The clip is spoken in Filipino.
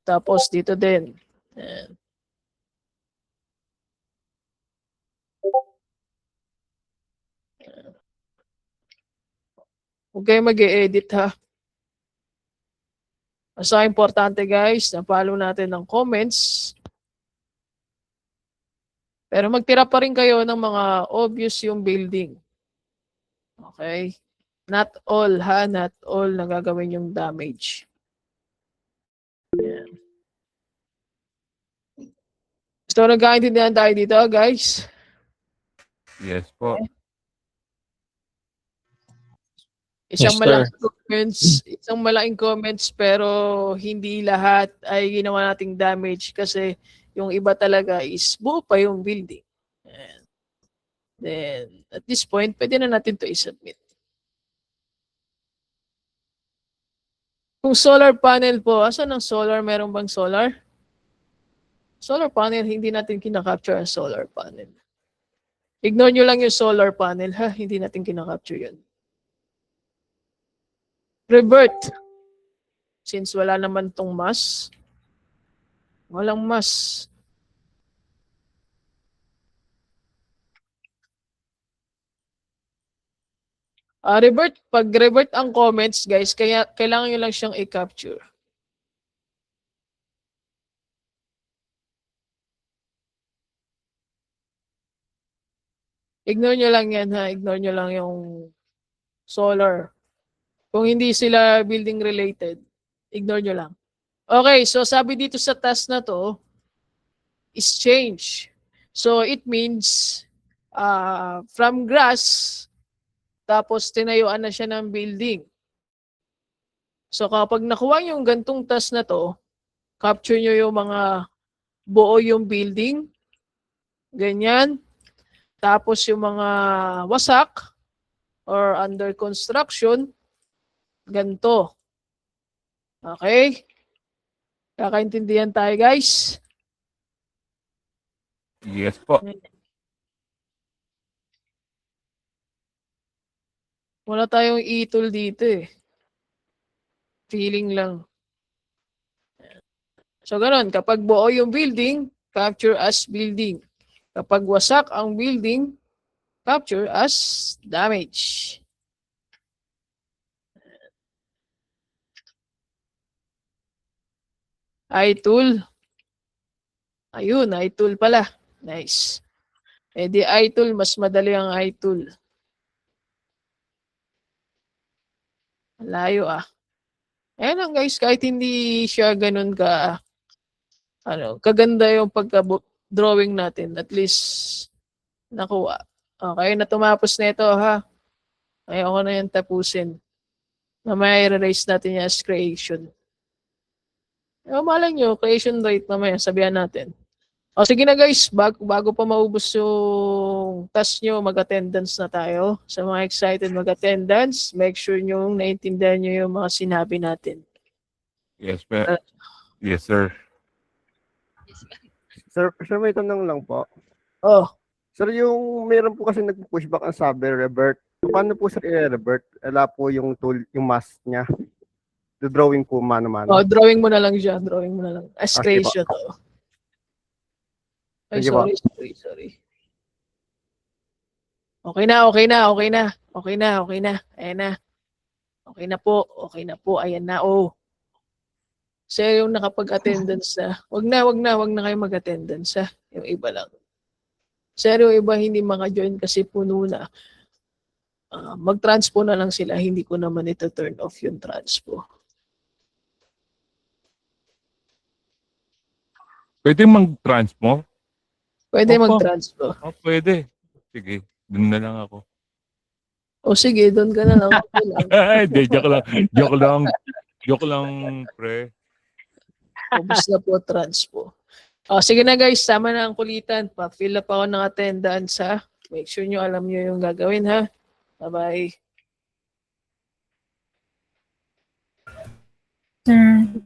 Tapos dito din. Ayan. Huwag kayo mag-e-edit ha. Basta importante guys, na follow natin ng comments. Pero magtira pa rin kayo ng mga obvious yung building. Okay? Not all ha, not all na gagawin yung damage. Ayan. So nagkaintindihan tayo dito guys. Yes po. Okay. Isang malaking comments pero hindi lahat ay ginawa nating damage kasi yung iba talaga is buo pa yung building. And then at this point, pwede na natin to i-submit. Kung solar panel po, asan ang solar? Meron bang solar? Solar panel, hindi natin kinakapture ang solar panel. Ignore nyo lang yung solar panel ha, hindi natin kinakapture yun. Revert. Since wala naman tong mass, walang mass. Revert, pag revert ang comments guys, kaya kailangan nyo lang siyang i-capture. Ignore nyo lang yan ha, ignore nyo lang yung solar. Kung hindi sila building related, ignore nyo lang. Okay, so sabi dito sa task na to, is change. So it means from grass, tapos tinayuan na siya ng building. So kapag nakuha yung gantong task na to, capture nyo yung mga buo yung building, ganyan. Tapos yung mga wasak or under construction, ganito. Okay? Kakaintindihan tayo guys? Yes po. Wala tayong e-tool dito eh. Feeling lang. So ganun, kapag buo yung building, capture as building. Kapag wasak ang building, capture as damage. iTool. Ayun, iTool pala. Nice. Eh di iTool, mas madali ang iTool. Layo ah. Ayan lang guys, kahit hindi siya ganun kaganda yung pagka-drawing natin. At least, nakuha. Okay, na tumapos na ito ha. Ayoko na yung tapusin. Mamaya i-erase natin yung as creation. Malay nyo, creation rate mamaya, sabihan natin. O sige na guys, bago pa maubos yung task nyo, mag-attendance na tayo. Sa mga excited mag-attendance, make sure nyo naintindihan nyo yung mga sinabi natin. Yes, yes, sir. Sir, may tanong lang po. Oh, Sir, yung meron po kasi nag-pushback ang sabi, revert. Paano po sir i-revert? Wala po yung tool, yung mask niya. The drawing po mano-mano. drawing mo na lang siya. Drawing mo na lang. As Okay, creation. Oh. Ay, Sige po. sorry. Okay na. Ayan na. Okay na po. Ayan na. Oh. Sir, yung nakapag-attendance na. Wag na kayo mag-attendance ha. Yung iba lang. Sir, yung iba hindi maka-join kasi puno na. Mag-transpo na lang sila. Hindi ko naman ito turn off yung transpo. Pwede mag-transmo? Pwede Opo. mag-transpo. Oh, pwede. Sige, dun na lang ako. O sige, doon ka na lang. Okay lang. Hindi, joke lang, pre. Ubus na po transpo. Sige na guys, sama na ang kulitan. Pa-fill up ako ng attendance ha. Make sure nyo alam nyo yung gagawin ha. Bye-bye. Sir.